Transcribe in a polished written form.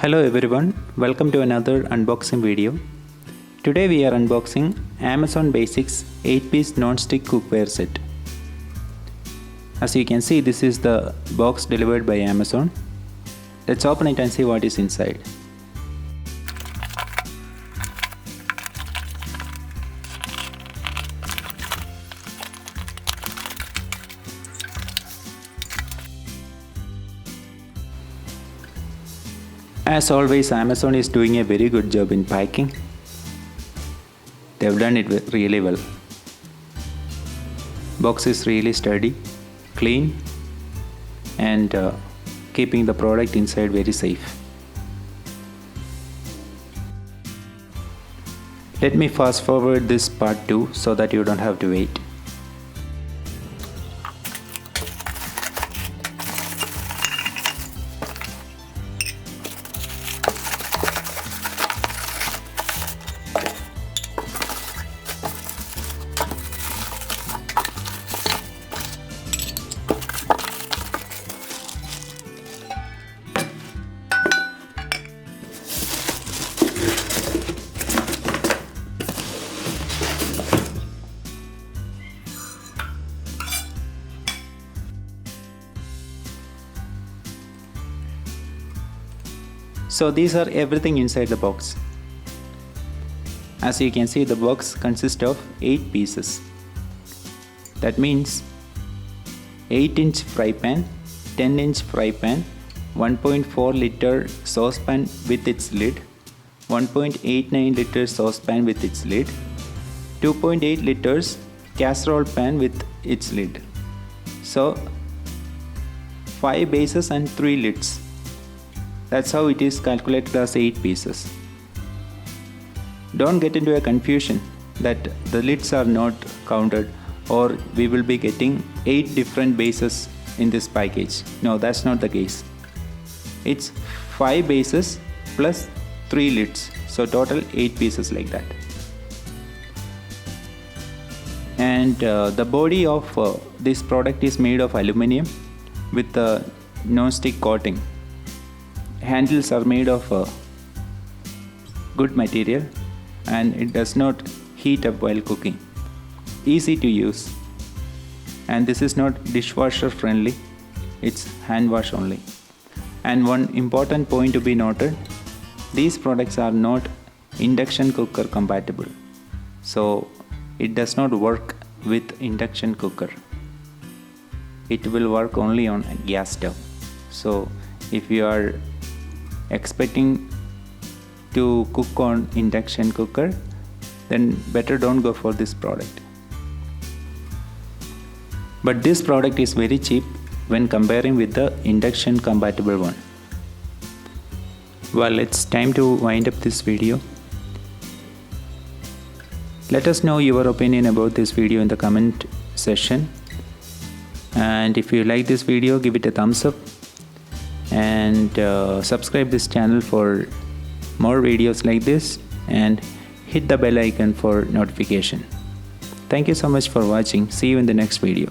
Hello everyone, welcome to another unboxing video. Today we are unboxing Amazon Basics 8-piece non-stick cookware set. As you can see, this is the box delivered by Amazon. Let's open it and see what is inside. As always, Amazon is doing a very good job in packing. They've done it really well. Box is really sturdy, clean, and keeping the product inside very safe. Let me fast forward this part 2 so that you don't have to wait. So these are everything inside the box. As you can see, the box consists of 8 pieces. That means 8-inch fry pan, 10-inch fry pan, 1.4 liter saucepan with its lid, 1.89 liter saucepan with its lid, 2.8 liters casserole pan with its lid. So 5 bases and 3 lids. That's how it is calculated as 8 pieces. Don't get into a confusion that the lids are not counted or we will be getting 8 different bases in this package. No, that's not the case. It's 5 bases plus 3 lids. So total 8 pieces like that. And the body of this product is made of aluminum with a non-stick coating. Handles are made of good material and it does not heat up while cooking. Easy to use, and this is not dishwasher friendly, it's hand wash only. And one important point to be noted, these products are not induction cooker compatible, so it does not work with induction cooker. It will work only on a gas stove. So if you are expecting to cook on induction cooker, then better don't go for this product. But this product is very cheap when comparing with the induction compatible one. Well, it's time to wind up this video. Let us know your opinion about this video in the comment section, and if you like this video, give it a thumbs up and subscribe this channel for more videos like this and hit the bell icon for notification. Thank you so much for watching. See you in the next video.